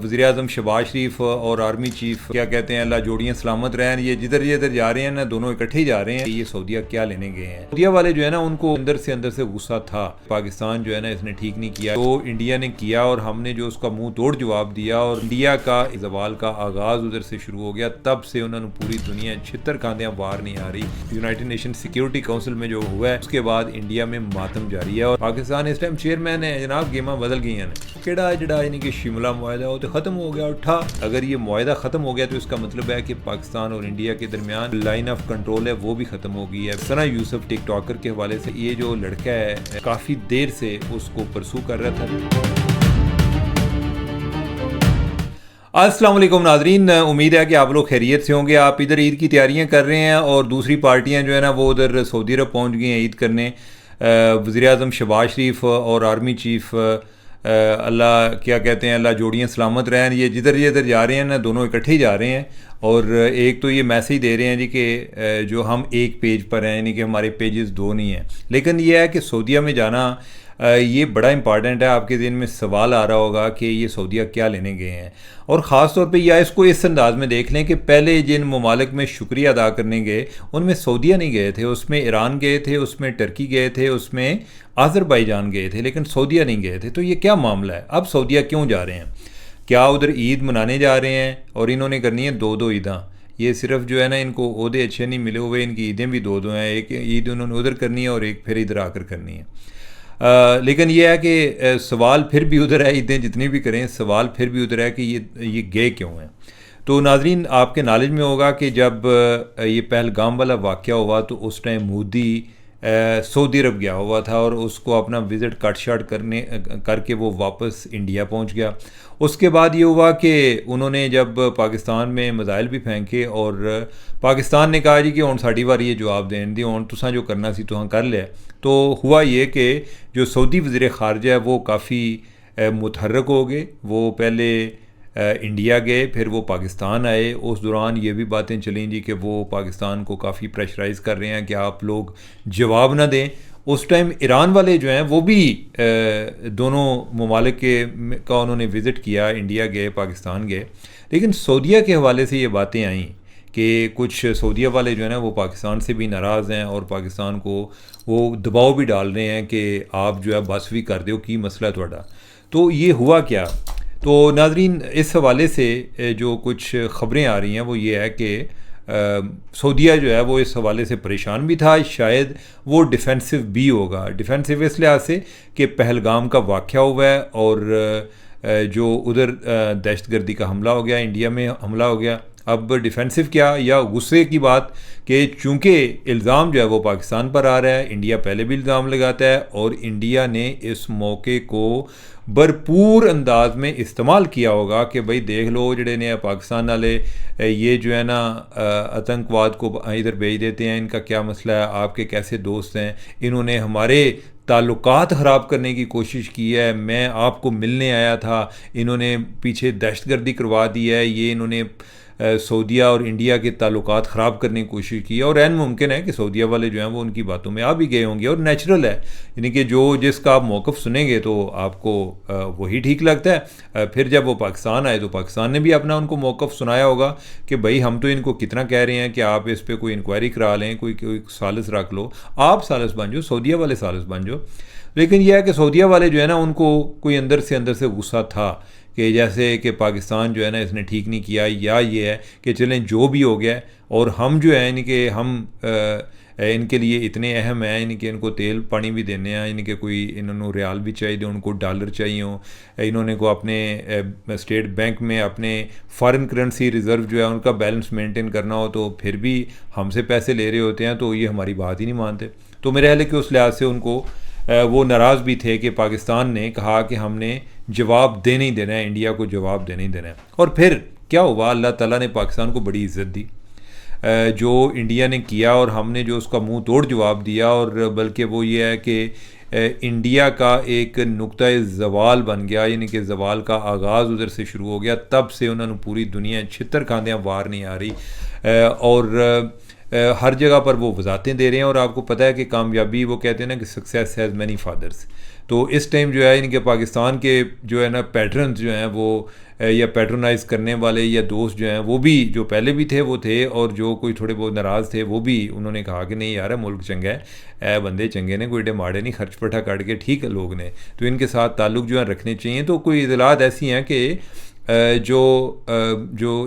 वज़ीर-ए-आज़म शहबाज शरीफ और army chief क्या कहते हैं, अल्लाह जोड़ियाँ सलामत रहें। ये जिधर जा रहे हैं ना, दोनों इकट्ठे ही जा रहे हैं। ये सऊदीया क्या लेने गए हैं? सऊदीया वाले जो है ना, उनको अंदर से गुस्सा था। पाकिस्तान जो है ना, इसने ठीक नहीं किया, तो इंडिया ने किया और हमने जो उसका मुंह तोड़ जवाब दिया और इंडिया का जवाल का आगाज उधर से शुरू हो गया। तब से उन्होंने पूरी दुनिया छितर खांदियाँ बाहर नहीं आ रही। यूनाइटेड नेशन सिक्योरिटी काउंसिल में जो हुआ है उसके बाद इंडिया में मातम जारी है और पाकिस्तान इस टाइम चेयरमैन है। जनाब गेमा बदल गई हैं, केड़ा जड़ा यानी कि शिमला मुआहदा वो तो खत्म हो गया उठा। अगर ये मुआहदा खत्म हो गया तो इसका मतलब है कि पाकिस्तान और इंडिया के दरमियान लाइन ऑफ कंट्रोल है वो भी खत्म हो गई है। सना यूसुफ टिकटॉकर के हवाले से ये जो लड़का है काफी देर से उसको परसू कर रहा था। अस्सलाम वालेकुम नाजरीन, उम्मीद है कि आप लोग खैरियत से होंगे। आप इधर ईद की तैयारियां कर रहे हैं और दूसरी पार्टियां जो है ना वो उधर सऊदी अरब पहुंच गई हैं ईद करने। वज़ीर-ए-आज़म शहबाज शरीफ और आर्मी चीफ अल्लाह क्या कहते हैं, अल्लाह जोड़ियाँ सलामत रहें। ये जिधर जा रहे हैं ना, दोनों इकट्ठे ही जा रहे हैं और एक तो ये मैसेज दे रहे हैं जी कि जो हम एक पेज पर हैं, यानी कि हमारे पेजेस दो नहीं हैं। लेकिन ये है कि सऊदीया में जाना ये बड़ा इंपॉर्टेंट है। आपके दिन में सवाल आ रहा होगा कि ये सऊदीया क्या लेने गए हैं, और ख़ास तौर पे या इसको इस अंदाज में देख लें कि पहले जिन ममालिक में शुक्रिया अदा करने गए उनमें सऊदीया नहीं गए थे, उसमें ईरान गए थे, उसमें टर्की गए थे, उसमें आज़रबाईजान गए थे, लेकिन सऊदीया नहीं गए थे। तो ये क्या मामला है? अब सऊदीया क्यों जा रहे हैं? क्या उधर ईद मनाने जा रहे हैं और इन्होंने करनी है दो ईदां? ये सिर्फ जो है ना, इनको ओहदे अच्छे नहीं मिले हुए, इनकी ईदें भी दो हैं। एक ईद उन्होंने उधर करनी है और एक फिर इधर आकर करनी है। लेकिन यह है कि सवाल फिर भी उधर है, ईदें जितनी भी करें सवाल फिर भी उधर है कि ये गए क्यों हैं। तो नाजरीन, आपके नॉलेज में होगा कि जब ये पहलगाम वाला वाक़या हुआ तो उस टाइम मोदी सऊदी अरब गया हुआ था और उसको अपना विज़िट कट शाट करके वो वापस इंडिया पहुंच गया। उसके बाद ये हुआ कि उन्होंने जब पाकिस्तान में मिसाइल भी फेंके और पाकिस्तान ने कहा जी कि हुण साडी बारी ये जवाब देने दी, हुण तुसां जो करना सी तुसां कर लिया। तो हुआ ये कि जो सऊदी वज़ीर ख़ारजा है वो काफ़ी मुतहर्रक हो गए। वो पहले इंडिया गए, फिर वो पाकिस्तान आए। उस दौरान ये भी बातें चली जी कि वो पाकिस्तान को काफ़ी प्रेशराइज़ कर रहे हैं कि आप लोग जवाब ना दें। उस टाइम ईरान वाले जो हैं वो भी दोनों ममालिक का उन्होंने विज़िट किया, इंडिया गए, पाकिस्तान गए। लेकिन सऊदीया के हवाले से ये बातें आईं कि कुछ सऊदीया वाले जो है ना वो पाकिस्तान से भी नाराज़ हैं और पाकिस्तान को वो दबाव भी डाल रहे हैं कि आप जो है बस भी कर दो, की मसला है ਤੁਹਾਡਾ। तो ये हुआ क्या? तो नाजरीन, इस हवाले से जो कुछ ख़बरें आ रही हैं वो ये है कि सऊदीया जो है वो इस हवाले से परेशान भी था। शायद वो डिफेंसिव भी होगा। डिफेंसिव इस लिहाज से कि पहलगाम का वाक़या हुआ है और जो उधर दहशतगर्दी का हमला हो गया, इंडिया में हमला हो गया। अब डिफेंसिव क्या या गुस्से की बात कि चूँकि इल्ज़ाम जो है वो पाकिस्तान पर आ रहा है, इंडिया पहले भी इल्ज़ाम लगाता है और इंडिया ने इस मौके को भरपूर अंदाज में इस्तेमाल किया होगा कि भाई देख लो जड़े ने पाकिस्तान वाले ये जो है ना आतंकवाद को इधर भेज देते हैं, इनका क्या मसला है, आपके कैसे दोस्त हैं, इन्होंने हमारे ताल्लुकात ख़राब करने की कोशिश की है, मैं आपको मिलने आया था, इन्होंने पीछे दहशतगर्दी करवा दी है, ये इन्होंने सऊदीया और इंडिया के ताल्लुकात ख़राब करने की कोशिश की है। और ऐन मुमकिन है कि सऊदीया वाले जो हैं वो उनकी बातों में आ भी गए होंगे और नेचुरल है, यानी कि जो जिसका आप मौक़िफ़ सुनेंगे तो आपको वही ठीक लगता है। फिर जब वो पाकिस्तान आए तो पाकिस्तान ने भी अपना उनको मौक़िफ़ सुनाया होगा कि भाई हम तो इनको कितना कह रहे हैं कि आप इस पर कोई इंक्वायरी करा लें, कोई सालिस रख लो, आप सालिस बन जाओ, सऊदीया वाले सालिस बन जाओ। लेकिन यह है कि सऊदीया वाले जो है ना उनको कोई अंदर से गुस्सा था कि जैसे कि पाकिस्तान जो है ना इसने ठीक नहीं किया, या ये है कि चलें जो भी हो गया और हम जो है यानी कि हम इनके लिए इतने अहम हैं, यानी कि इनको तेल पानी भी देने हैं, यानी कि कोई इन्होंने रियाल भी चाहिए, उनको डॉलर चाहिए हो, इन्होंने को अपने स्टेट बैंक में अपने फॉरेन करेंसी रिज़र्व जो है उनका बैलेंस मेंटेन करना हो तो फिर भी हमसे पैसे ले रहे होते हैं, तो ये हमारी बात ही नहीं मानते। तो मेरे ख्याल है कि उस लिहाज से उनको वो नाराज़ भी थे कि पाकिस्तान ने कहा कि हमने जवाब देने ही देना है, इंडिया को जवाब देने ही देना है। और फिर क्या हुआ, अल्लाह ताला ने पाकिस्तान को बड़ी इज़्ज़त दी जो इंडिया ने किया और हमने जो उसका मुंह तोड़ जवाब दिया। और बल्कि वो ये है कि इंडिया का एक नुक्ता ज़वाल बन गया, यानी कि ज़वाल का आगाज़ उधर से शुरू हो गया। तब से उन्होंने पूरी दुनिया छितर खांदियाँ बाहर नहीं आ रही और हर जगह पर वो वजातें दे रहे हैं। और आपको पता है कि कामयाबी, वो कहते हैं ना कि सक्सेस हैज़ मैनी फादर्स। तो इस टाइम जो है इनके पाकिस्तान के जो है ना पैटर्न्स जो हैं वो या पैट्रोनाइज करने वाले या दोस्त जो हैं वो भी, जो पहले भी थे वो थे, और जो कोई थोड़े बहुत नाराज़ थे वो भी, उन्होंने कहा कि नहीं यार मुल्क चंगा है, बंदे चंगे ने, कोई माड़े नहीं, खर्च पट्टा काट के ठीक है लोग ने, तो इनके साथ ताल्लुक़ जो है रखने चाहिए। तो कोई इतलात ऐसी हैं कि जो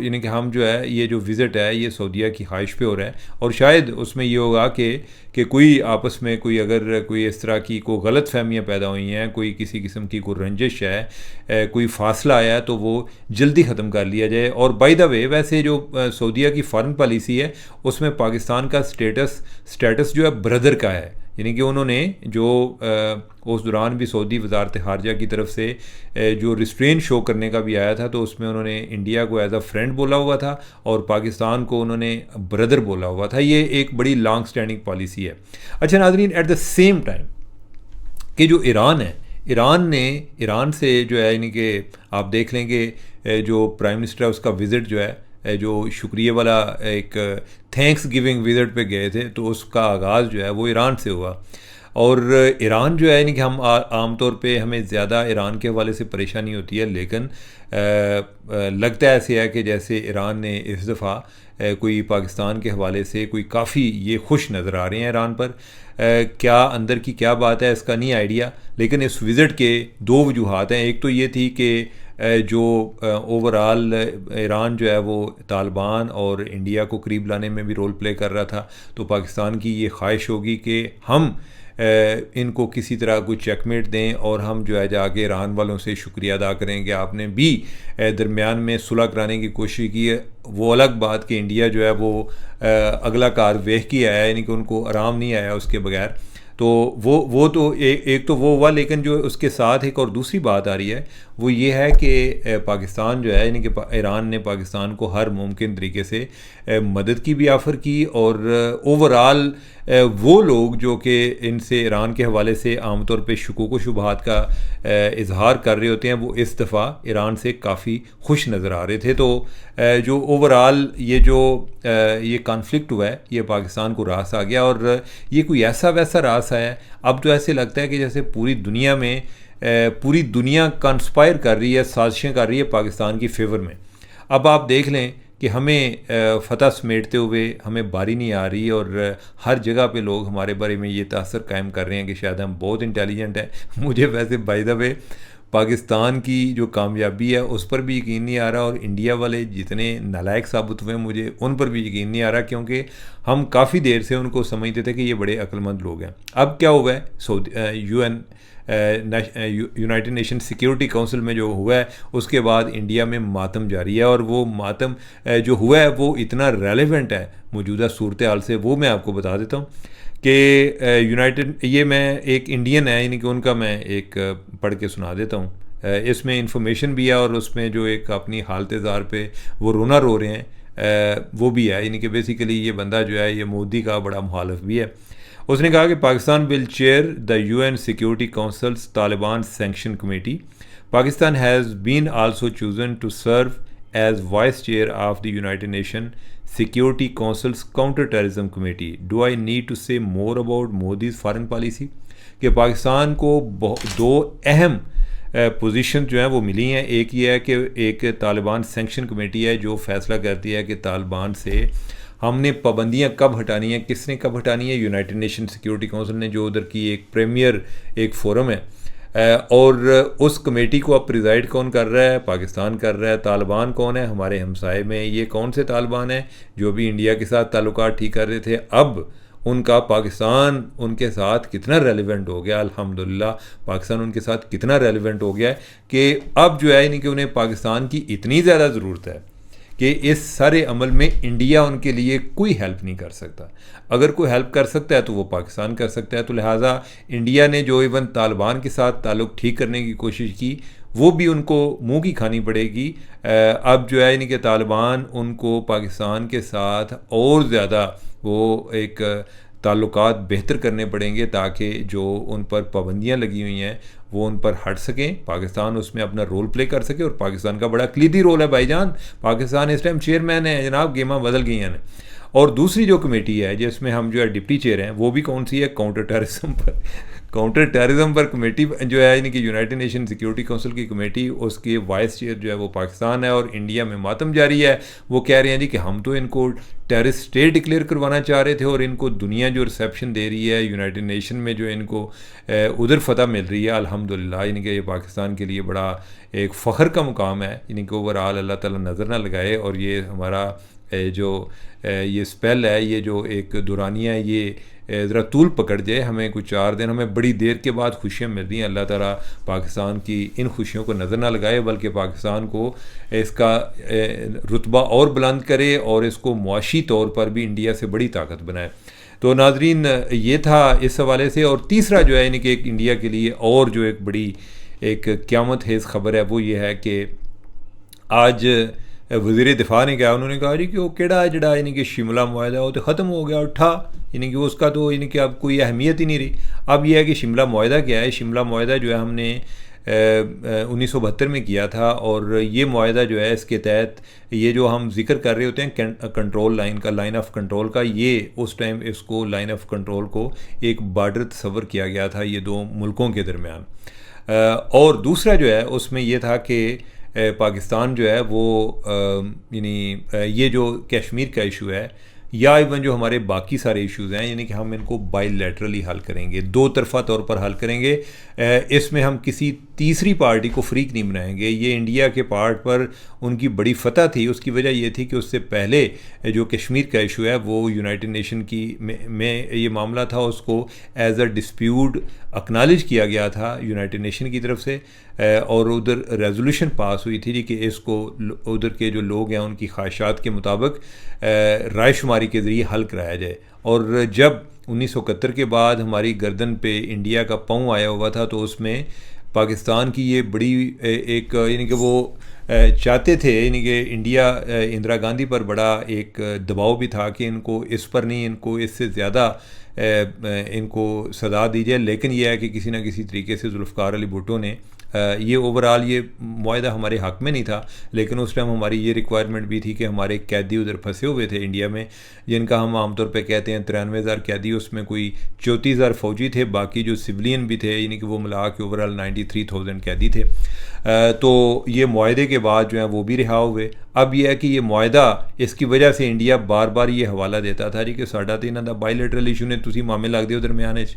यानी कि हम जो है ये जो विज़िट है ये सऊदीया की ख्वाहिश पे हो रहा है, और शायद उसमें ये होगा कि कोई आपस में कोई अगर कोई इस तरह की कोई गलत फहमियाँ पैदा हुई हैं, कोई किसी किस्म की कोई रंजिश है, कोई फासला आया, तो वो जल्दी ख़त्म कर लिया जाए। और बाय द वे वैसे जो सऊदीया की फ़ॉरेन पॉलिसी है उसमें पाकिस्तान का स्टेटस जो है ब्रदर का है, यानी कि उन्होंने जो उस दौरान भी सऊदी वजारत ख़ारजा की तरफ से जो रिस्ट्रेन शो करने का भी आया था, तो उसमें उन्होंने इंडिया को एज अ फ्रेंड बोला हुआ था और पाकिस्तान को उन्होंने ब्रदर बोला हुआ था। ये एक बड़ी लॉन्ग स्टैंडिंग पॉलिसी है। अच्छा नाज़रीन, एट द सेम टाइम कि जो ईरान है, ईरान से जो है यानी कि आप देख लेंगे जो प्राइम मिनिस्टर है उसका विज़िट जो है, जो शुक्रिया वाला एक थैंक्स गिविंग विज़िट पे गए थे, तो उसका आगाज़ जो है वो ईरान से हुआ। और ईरान जो है यानी कि हम आम तौर पे हमें ज़्यादा ईरान के हवाले से परेशानी होती है, लेकिन लगता है ऐसे है कि जैसे ईरान ने इस दफ़ा कोई पाकिस्तान के हवाले से कोई काफ़ी ये खुश नज़र आ रहे हैं ईरान पर। क्या अंदर की क्या बात है इसका नहीं आइडिया, लेकिन इस विज़िट के दो वजूहात हैं। एक तो ये थी कि जो ओवरऑल ईरान जो है वो तालिबान और इंडिया को करीब लाने में भी रोल प्ले कर रहा था, तो पाकिस्तान की ये ख्वाहिश होगी कि हम इनको किसी तरह कोई चेकमेट दें और हम जो है जाके ईरान वालों से शुक्रिया अदा करें कि आपने भी दरमियान में सुलह कराने की कोशिश की है। वो अलग बात कि इंडिया जो है वो अगला कार वेख के आया, यानी कि उनको आराम नहीं आया उसके बगैर, तो वो तो एक तो वो हुआ। लेकिन जो उसके साथ एक और दूसरी बात आ रही है वो ये है कि पाकिस्तान जो है यानी कि ईरान ने पाकिस्तान को हर मुमकिन तरीके से मदद की भी ऑफ़र की, और ओवरऑल वो लोग जो कि इनसे ईरान के हवाले से आमतौर पे शुकूक व शुबहात का इजहार कर रहे होते हैं, वो इस दफ़ा ईरान से काफ़ी खुश नज़र आ रहे थे। तो जो ओवरऑल ये कॉन्फ्लिक्ट हुआ है ये पाकिस्तान को रास आ गया, और ये कोई ऐसा वैसा रास है, अब तो ऐसे लगता है कि जैसे पूरी दुनिया कंस्पायर कर रही है, साजिशें कर रही है पाकिस्तान की फेवर में। अब आप देख लें कि हमें फ़तह समेटते हुए हमें बारी नहीं आ रही, और हर जगह पे लोग हमारे बारे में ये तासर कायम कर रहे हैं कि शायद हम बहुत इंटेलिजेंट हैं। मुझे वैसे बाय द वे पाकिस्तान की जो कामयाबी है उस पर भी यकीन नहीं आ रहा, और इंडिया वाले जितने नालायक साबित हुए मुझे उन पर भी यकीन नहीं आ रहा, क्योंकि हम काफ़ी देर से उनको समझते थे कि ये बड़े अक्लमंद लोग हैं। अब क्या हुआ है, यूनाइटेड नेशन सिक्योरिटी काउंसिल में जो हुआ है उसके बाद इंडिया में मातम जारी है, और वो मातम जो हुआ है वो इतना रेलेवेंट है मौजूदा सूरत हाल से, वो मैं आपको बता देता हूँ कि ये मैं एक इंडियन है यानी कि उनका मैं एक पढ़ के सुना देता हूँ। इसमें इंफॉर्मेशन भी है और उसमें जो एक अपनी हालत ज़ार पे वो रोना रो रहे हैं वो भी है, यानी कि बेसिकली ये बंदा जो है ये मोदी का बड़ा मुखालिफ भी है। उसने कहा कि Pakistan will chair the UN Security Council's Taliban sanction committee. Pakistan has been also chosen to serve as vice chair of the United Nation Security Council's counter terrorism committee. Do I need to say more about Modi's foreign policy? कि पाकिस्तान को दो अहम position जो हैं वो मिली हैं। एक ये है कि एक तालिबान सैंक्शन कमेटी है जो फैसला करती है कि तालिबान से हमने पाबंदियां कब हटानी है, किसने कब हटानी है। यूनाइटेड नेशन सिक्योरिटी काउंसिल ने जो उधर की एक प्रीमियर एक फोरम है, और उस कमेटी को अब प्रिजाइड कौन कर रहा है? पाकिस्तान कर रहा है। तालिबान कौन है? हमारे हमसाए में ये कौन से तालिबान हैं जो भी इंडिया के साथ ताल्लुकात ठीक कर रहे थे, अब उनका पाकिस्तान उनके साथ कितना रेलिवेंट हो गया। अल्हम्दुलिल्लाह पाकिस्तान उनके साथ कितना रेलिवेंट हो गया कि अब जो है यानी कि उन्हें पाकिस्तान की इतनी ज़्यादा ज़रूरत है कि इस सारे अमल में इंडिया उनके लिए कोई हेल्प नहीं कर सकता। अगर कोई हेल्प कर सकता है तो वो पाकिस्तान कर सकता है। तो लिहाजा इंडिया ने जो इवन तालिबान के साथ ताल्लुक़ ठीक करने की कोशिश की वो भी उनको मुंह की खानी पड़ेगी। अब जो है यानी कि तालिबान उनको पाकिस्तान के साथ और ज़्यादा वो एक ताल्लुकात बेहतर करने पड़ेंगे ताकि जो उन पर पाबंदियां लगी हुई हैं वो उन पर हट सकें, पाकिस्तान उसमें अपना रोल प्ले कर सके। और पाकिस्तान का बड़ा क्लीदी रोल है भाईजान, पाकिस्तान इस टाइम चेयरमैन है जनाब, गेमा बदल गई हैं। और दूसरी जो कमेटी है जिसमें हम जो है डिप्टी चेयर हैं वो भी कौन सी है? काउंटर टेररिज्म पर। काउंटर टेररिज्म पर कमेटी जो है यानी कि यूनाइटेड नेशन सिक्योरिटी काउंसिल की कमेटी, उसके वाइस चेयर जो है वो पाकिस्तान है और इंडिया में मातम जारी है। वो कह रहे हैं जी कि हम तो इनको टेररिस्ट स्टेट डिक्लेयर करवाना चाह रहे थे और इनको दुनिया जो रिसेप्शन दे रही है यूनाइटेड नेशन में, जो इनको उधर फतह मिल रही है अल्हम्दुलिल्लाह, यानी कि ये पाकिस्तान के लिए बड़ा एक फ़ख्र का मुकाम है। यानी कि ओवरऑल अल्लाह ताला नज़र ना लगाए और ये हमारा जो ये स्पेल है, ये जो एक दुरानिया है, ये ज़रा तूल पकड़ जाए, हमें कुछ 4 दिन, हमें बड़ी देर के बाद खुशियाँ मिल रही हैं। अल्लाह ताला पाकिस्तान की इन खुशियों को नज़र ना लगाए, बल्कि पाकिस्तान को इसका रुतबा और बुलंद करे और इसको मुआशी तौर पर भी इंडिया से बड़ी ताकत बनाए। तो नाजरीन, ये था इस हवाले से। और तीसरा जो है यानी कि एक इंडिया के लिए और जो एक बड़ी एक क़यामत हेज़ ख़बर है वो ये है कि आज वज़ीर दिफा ने कहा, उन्होंने कहा जी कि वो केड़ा जड़ा यानी कि शिमला मुआहदा वो तो ख़त्म हो गया, उठा, यानी कि उसका तो यानी कि अब कोई अहमियत ही नहीं रही। अब यह है कि शिमला मुआहदा क्या है। शिमला मुआहदा जो है हमने 1972 में किया था और ये मुआहदा जो है इसके तहत ये जो हम जिक्र कर रहे होते हैं कंट्रोल लाइन का, लाइन ऑफ कंट्रोल का, ये उस टाइम इसको लाइन ऑफ कंट्रोल को एक बॉर्डर तस्वर किया गया था ये दो मुल्कों के दरमियान। और दूसरा जो है उसमें यह था कि पाकिस्तान जो है वो यानी ये जो कश्मीर का इशू है या इवन जो हमारे बाकी सारे इश्यूज़ हैं, यानी कि हम इनको बायलैटरली हल करेंगे, दो तरफ़ा तौर पर हल करेंगे। इसमें हम किसी तीसरी पार्टी को फ्रीक नहीं बनाएंगे। ये इंडिया के पार्ट पर उनकी बड़ी फतह थी। उसकी वजह ये थी कि उससे पहले जो कश्मीर का इशू है वो यूनाइटेड नेशन की में ये मामला था, उसको एज अ डिस्प्यूट एक्नॉलेज किया गया था यूनाइटेड नेशन की तरफ से और उधर रेजोल्यूशन पास हुई थी कि इसको उधर के जो लोग हैं उनकी ख्वाहिशात के मुताबिक रायशुमारी के ज़रिए हल कराया जाए। और जब 1971 के बाद हमारी गर्दन पे इंडिया का पाँव आया हुआ था तो उसमें पाकिस्तान की ये बड़ी एक यानी कि वो चाहते थे, यानी कि इंडिया इंदिरा गांधी पर बड़ा एक दबाव भी था कि इनको इस पर नहीं, इनको इससे ज़्यादा इनको सजा दी जाए। लेकिन यह है कि किसी न किसी तरीके से जुल्फ़िकार अली भुट्टो ने ये ओवरऑल ये मुआहदा हमारे हक़ में नहीं था, लेकिन उस टाइम हमारी ये रिक्वायरमेंट भी थी कि हमारे कैदी उधर फंसे हुए थे इंडिया में, जिनका हम आमतौर पे कहते हैं 93,000 कैदी, उसमें कोई 34,000 फ़ौजी थे, बाकी जो सिविलियन भी थे यानी कि वो मिला के ओवरऑल 93,000 कैदी थे। तो ये मुआहदे के बाद जो है वो भी रिहा हुए। अब यह है कि ये मुआहदा, इसकी वजह से इंडिया बार बार ये हवाला देता था जी कि साडा तो इन्हां दा बायलैटरल इशू ने तुसीं मामे लगदे हो दरमियान च।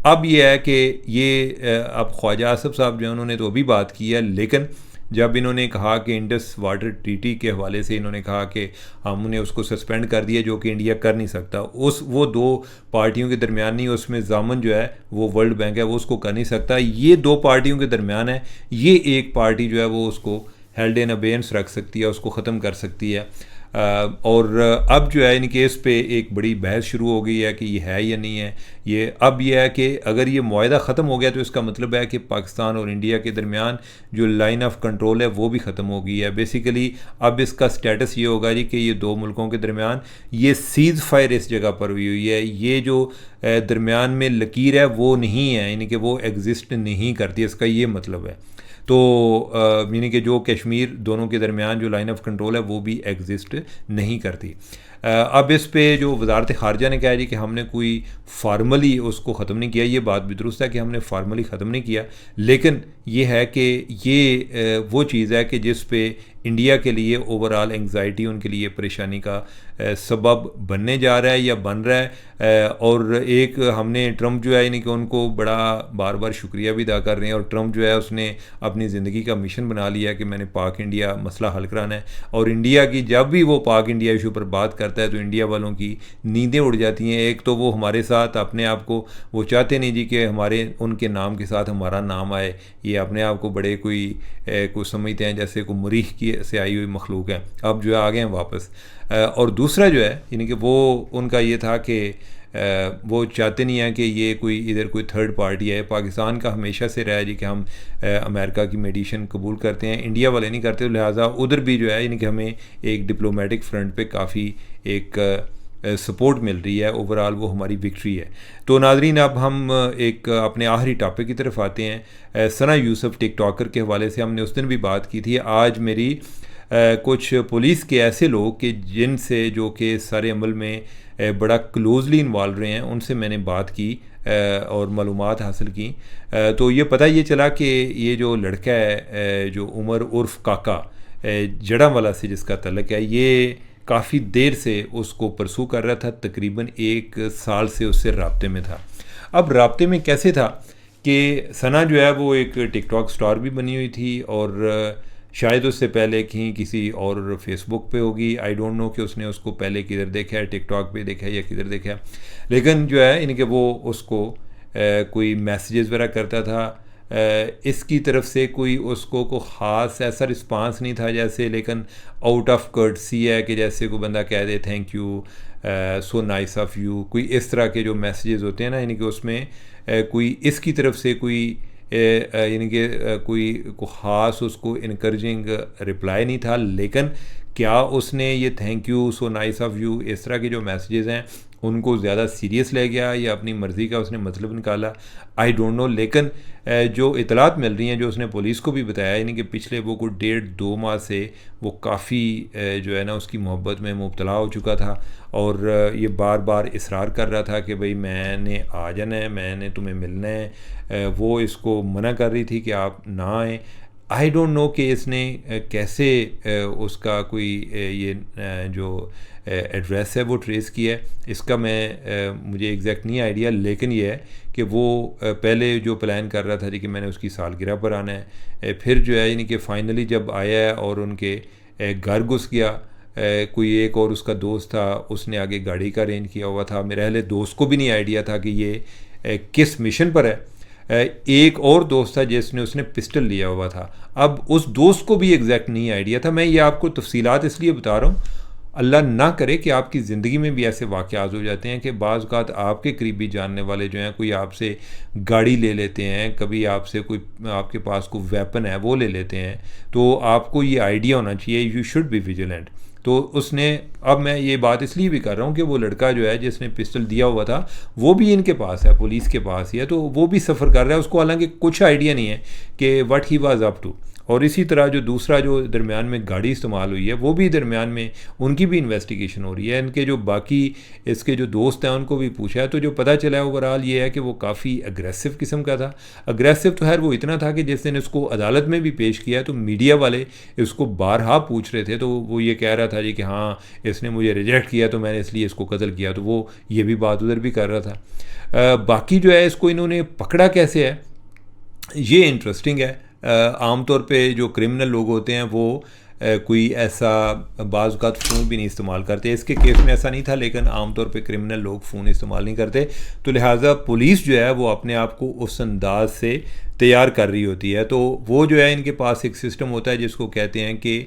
अब यह है कि ये अब ख्वाजा आसिफ साहब जो हैं उन्होंने तो अभी बात की है, लेकिन जब इन्होंने कहा कि इंडस वाटर ट्रीटी के हवाले से इन्होंने कहा कि हमने उसको सस्पेंड कर दिया, जो कि इंडिया कर नहीं सकता, वो दो पार्टियों के दरमियान नहीं, उसमें जामन जो है वो वर्ल्ड बैंक है वो उसको कर नहीं सकता, ये दो पार्टियों के दरमियान है, ये एक पार्टी जो है वो उसको हेल्ड इन अबेयंस रख सकती है, उसको ख़त्म कर सकती है। और अब जो है इन केस पे एक बड़ी बहस शुरू हो गई है कि ये है या नहीं है। ये अब यह है कि अगर ये मुआहदा ख़त्म हो गया तो इसका मतलब है कि पाकिस्तान और इंडिया के दरमियान जो लाइन ऑफ कंट्रोल है वो भी ख़त्म हो गई है। बेसिकली अब इसका स्टेटस ये होगा जी कि ये दो मुल्कों के दरमियान ये सीज़ फायर इस जगह पर हुई है, ये जो दरमियान में लकीर है वो नहीं है, यानी कि वो एग्जिस्ट नहीं करती, इसका ये मतलब है। तो यानी कि जो कश्मीर दोनों के दरमियान जो लाइन ऑफ कंट्रोल है वो भी एग्जिस्ट नहीं करती। अब इस पे जो वजारत ख़ारजा ने कहा जी कि हमने कोई फार्मली उसको ख़त्म नहीं किया, ये बात भी दुरुस्त है कि हमने फार्मली ख़त्म नहीं किया, लेकिन ये है कि ये वो चीज़ है कि जिस पे इंडिया के लिए ओवरऑल एंग्जाइटी, उनके लिए परेशानी का सबब बनने जा रहा है या बन रहा है। और एक हमने ट्रम्प जो है यानी कि उनको बड़ा बार बार शुक्रिया भी अदा कर रहे हैं, और ट्रम्प जो है उसने अपनी ज़िंदगी का मिशन बना लिया कि मैंने पाक इंडिया मसला हल कराना है। और इंडिया की जब भी वो पाक इंडिया इशू पर बात करता है तो इंडिया वालों की नींदें उड़ जाती हैं। एक तो वो हमारे साथ अपने आप को वो चाहते नहीं जी कि हमारे उनके नाम के साथ हमारा नाम आए, ये अपने आप को बड़े कोई समझते हैं जैसे कोई मरीख की से आई हुई मखलूक है। अब जो है आ गए हैं वापस। और दूसरा जो है यानी कि वो उनका ये था कि वो चाहते नहीं हैं कि ये कोई इधर कोई थर्ड पार्टी है। पाकिस्तान का हमेशा से रहा है जी कि हम अमेरिका की मेडिशन कबूल करते हैं, इंडिया वाले नहीं करते, लिहाजा उधर भी जो है यानी कि हमें एक डिप्लोमेटिक फ्रंट पे काफ़ी एक सपोर्ट मिल रही है। ओवरऑल वो हमारी विक्ट्री है। तो नाजरीन, अब हम एक अपने आखिरी टॉपिक की तरफ आते हैं। सना यूसुफ टिकटॉकर के हवाले से हमने उस दिन भी बात की थी। आज मेरी कुछ पुलिस के ऐसे लोग कि जिनसे जो कि सारे अमल में बड़ा क्लोजली इन्वॉल्व रहे हैं, उनसे मैंने बात की और मालूमात हासिल की तो ये पता ये चला कि ये जो लड़का है जो उमर उर्फ काका जड़ांवाला से जिसका तल्लक है, ये काफ़ी देर से उसको परसू कर रहा था, तकरीबन 1 साल से उससे राब्ते में था। अब राब्ते में कैसे था कि सना जो है वो एक टिकटॉक स्टार भी बनी हुई थी और शायद उससे पहले कहीं किसी और फेसबुक पे होगी, आई डोंट नो कि उसने उसको पहले किधर देखा है, टिकटॉक पे देखा है या किधर देखा है, लेकिन जो है इनके वो उसको कोई मैसेजेस वगैरह करता था। इसकी तरफ से कोई उसको को ख़ास ऐसा रिस्पांस नहीं था जैसे, लेकिन आउट ऑफ कर्टसी है कि जैसे कोई बंदा कह दे thank you, so nice of you, कोई इस तरह के जो मैसेजेस होते हैं ना, यानी कि उसमें कोई इसकी तरफ से कोई यानी कि कोई ख़ास उसको इनकरेजिंग रिप्लाई नहीं था। लेकिन क्या उसने ये thank you, so nice of you, इस तरह के जो मैसेजेस हैं उनको ज़्यादा सीरियस ले गया या अपनी मर्ज़ी का उसने मतलब निकाला, आई डोंट नो। लेकिन जो इतलात मिल रही हैं, जो उसने पुलिस को भी बताया, यानी कि पिछले वो कोई 1.5-2 माह से वो काफ़ी जो है ना उसकी मोहब्बत में मुब्तला हो चुका था और ये बार बार इसरार कर रहा था कि भाई मैंने आ जाना है, मैंने तुम्हें मिलना है। वो इसको मना कर रही थी कि आप ना आएँ। आई डोंट नो कि इसने कैसे उसका कोई ये जो एड्रेस है वो ट्रेस किया है, इसका मुझे एग्जैक्ट नहीं आइडिया, लेकिन ये है कि वो पहले जो प्लान कर रहा था जी कि मैंने उसकी सालगिरह पर आना है, फिर जो है यानी कि फ़ाइनली जब आया है और उनके घर घुस गया, कोई एक और उसका दोस्त था, उसने आगे गाड़ी का अरेंज किया हुआ था। मेरे अहले दोस्त को भी नहीं आइडिया था कि ये किस मिशन पर है। एक और दोस्त था जिसने उसने पिस्टल लिया हुआ था, अब उस दोस्त को भी एग्जैक्ट नहीं आइडिया था। मैं ये आपको तफसीलात इसलिए बता रहा हूँ, अल्लाह ना करे कि आपकी ज़िंदगी में भी ऐसे वाक़यात हो जाते हैं कि बाज़ औक़ात आपके करीबी जानने वाले जो हैं कोई आपसे गाड़ी ले लेते हैं, कभी आपसे कोई आपके पास कोई वेपन है वो ले लेते हैं, तो आपको ये आइडिया होना चाहिए, यू शुड बी विजिलेंट। तो उसने, अब मैं ये बात इसलिए भी कर रहा हूँ कि वो लड़का जो है जिसने पिस्टल दिया हुआ था वो भी इनके पास है, पुलिस के पास ही है, तो वो भी सफ़र कर रहा है, उसको हालांकि कुछ आइडिया नहीं है कि what he was up to. और इसी तरह जो दूसरा जो दरमियान में गाड़ी इस्तेमाल हुई है वो भी दरमियान में उनकी भी इन्वेस्टिगेशन हो रही है। इनके जो बाकी इसके जो दोस्त हैं उनको भी पूछा है, तो जो पता चला है ओवरऑल ये है कि वो काफ़ी अग्रेसिव किस्म का था। अग्रेसिव तो खैर वो इतना था कि जिस दिन इसको अदालत में भी पेश किया तो मीडिया वाले इसको बारहा पूछ रहे थे, तो वो ये कह रहा था जी कि हाँ इसने मुझे रिजेक्ट किया तो मैंने इसलिए इसको कत्ल किया, तो वो ये भी बात उधर भी कर रहा था। बाकी जो है इसको इन्होंने पकड़ा कैसे है ये इंटरेस्टिंग है। आमतौर पे जो क्रिमिनल लोग होते हैं वो कोई ऐसा बाज़ औक़ात फ़ोन भी नहीं इस्तेमाल करते, इसके केस में ऐसा नहीं था, लेकिन आमतौर पे क्रिमिनल लोग फ़ोन इस्तेमाल नहीं करते, तो लिहाजा पुलिस जो है वो अपने आप को उस अंदाज से तैयार कर रही होती है। तो वो जो है इनके पास एक सिस्टम होता है जिसको कहते हैं कि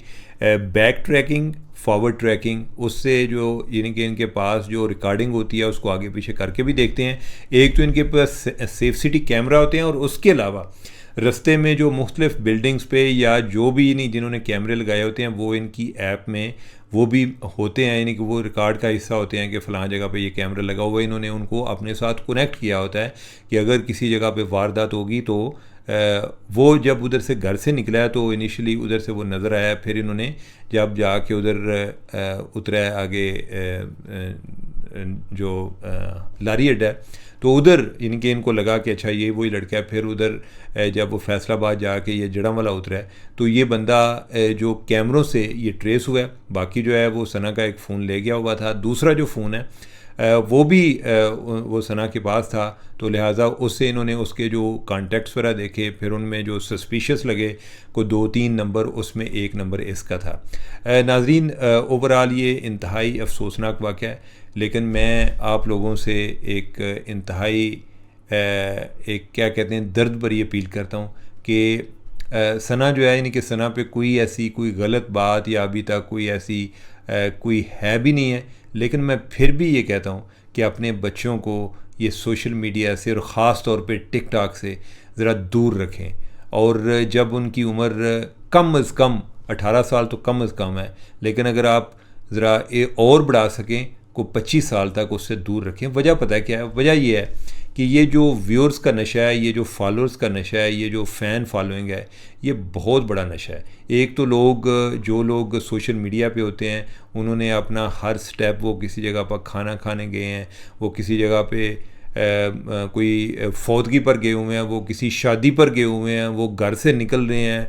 बैक ट्रैकिंग, फॉरवर्ड ट्रैकिंग, उससे जो यानी कि इनके पास जो रिकॉर्डिंग होती है उसको आगे पीछे करके भी देखते हैं। एक तो इनके पास सेफ सिटी कैमरा होते हैं और उसके अलावा रस्ते में जो मुख्तलिफ बिल्डिंग्स पे या जो भी नहीं जिन्होंने कैमरे लगाए होते हैं वो इनकी ऐप में वो भी होते हैं, यानी कि वो रिकॉर्ड का हिस्सा होते हैं कि फ़लाँ जगह पे ये कैमरा लगा हुआ है। इन्होंने उनको अपने साथ कनेक्ट किया होता है कि अगर किसी जगह पे वारदात होगी तो वो जब उधर से घर से निकला है तो इनिशियली उधर से वो नज़र आया, फिर इन्होंने जब जाके उधर उतरा है आगे जो लारी अड्डा है तो उधर इनके इनको लगा कि अच्छा ये वही लड़का है। फिर उधर जब वो फैसलाबाद जाके ये जड़ांवाला उतरा है तो ये बंदा जो कैमरों से ये ट्रेस हुआ है। बाकी जो है वो सना का एक फ़ोन ले गया हुआ था, दूसरा जो फ़ोन है वो भी वो सना के पास था, तो लिहाजा उससे इन्होंने उसके जो कॉन्टैक्ट्स वगैरह देखे, फिर उनमें जो सस्पिशियस लगे को 2-3 नंबर, उसमें एक नंबर इसका था। नाज़रीन, ओवरऑल ये इंतहाई अफसोसनाक वाक़या है, लेकिन मैं आप लोगों से एक इंतहाई एक क्या कहते हैं दर्द भरी अपील करता हूँ कि सना जो है यानी कि सना पे कोई ऐसी कोई गलत बात या अभी तक कोई ऐसी कोई है भी नहीं है, लेकिन मैं फिर भी ये कहता हूँ कि अपने बच्चों को ये सोशल मीडिया से और ख़ास तौर पे टिकटॉक से ज़रा दूर रखें। और जब उनकी उम्र कम अज़ कम 18 साल तो कम अज़ कम है, लेकिन अगर आप ज़रा और बढ़ा सकें को 25 साल तक उससे दूर रखें। वजह पता है क्या है? वजह ये है कि ये जो व्यूअर्स का नशा है, ये जो फॉलोअर्स का नशा है, ये जो फ़ैन फॉलोइंग है, ये बहुत बड़ा नशा है। एक तो जो लोग सोशल मीडिया पे होते हैं उन्होंने अपना हर स्टेप, वो किसी जगह पर खाना खाने गए हैं, वो किसी जगह पे कोई फौतगी पर गए हुए हैं, वो किसी शादी पर गए हुए हैं, वो घर से निकल रहे हैं,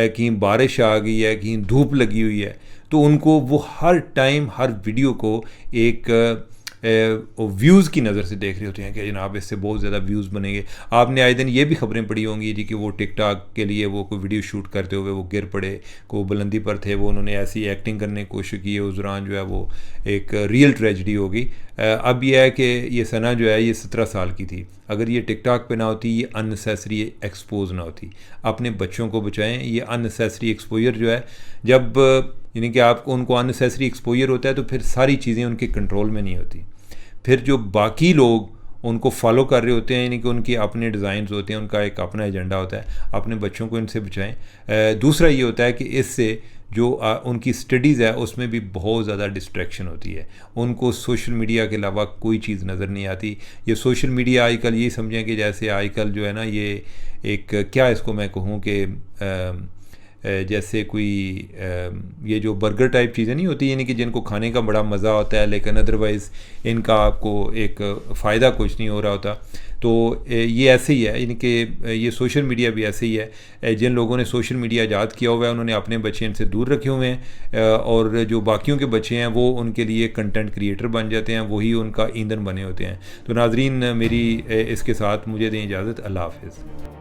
कहीं बारिश आ गई है, कहीं धूप लगी हुई है, तो उनको वो हर टाइम हर वीडियो को एक व्यूज़ की नज़र से देख रहे होते हैं कि जनाब इससे बहुत ज़्यादा व्यूज़ बनेंगे। आपने आए दिन ये भी खबरें पढ़ी होंगी जी कि वो टिकटॉक के लिए वो कोई वीडियो शूट करते हुए वो गिर पड़े, को बुलंदी पर थे, वो उन्होंने ऐसी एक्टिंग करने की कोशिश की है, उस दौरान जो है वो एक रियल ट्रेजिडी होगी। अब यह है कि ये सना जो है ये 17 साल की थी, अगर ये टिकटॉक पे ना होती, ये अननेसेसरी एक्सपोज ना होती। अपने बच्चों को बचाएं, ये अननेसेसरी एक्सपोजर जो है, जब यानी कि आपको उनको अननेसेसरी एक्सपोजर होता है तो फिर सारी चीज़ें उनके कंट्रोल में नहीं होती, फिर जो बाकी लोग उनको फॉलो कर रहे होते हैं, यानी कि उनके अपने डिज़ाइंस होते हैं, उनका एक अपना एजेंडा होता है। अपने बच्चों को इनसे बचाएं। दूसरा ये होता है कि इससे जो उनकी स्टडीज़ है उसमें भी बहुत ज़्यादा डिस्ट्रैक्शन होती है, उनको सोशल मीडिया के अलावा कोई चीज़ नज़र नहीं आती। ये सोशल मीडिया आजकल ये समझें कि जैसे आजकल जो है ना, ये एक क्या इसको मैं कहूँ कि जैसे कोई ये जो बर्गर टाइप चीज़ें नहीं होती, यानी कि जिनको खाने का बड़ा मज़ा होता है लेकिन अदरवाइज़ इनका आपको एक फ़ायदा कुछ नहीं हो रहा होता, तो ये ऐसे ही है, यानी कि ये सोशल मीडिया भी ऐसे ही है। जिन लोगों ने सोशल मीडिया ईजाद किया हुआ है उन्होंने अपने बच्चे इनसे दूर रखे हुए हैं, और जो बाकियों के बच्चे हैं वो उनके लिए कंटेंट क्रिएटर बन जाते हैं, वही उनका ईंधन बने होते हैं। तो नाजरीन, मेरी इसके साथ मुझे दें इजाज़त। अल्लाह हाफ़िज़।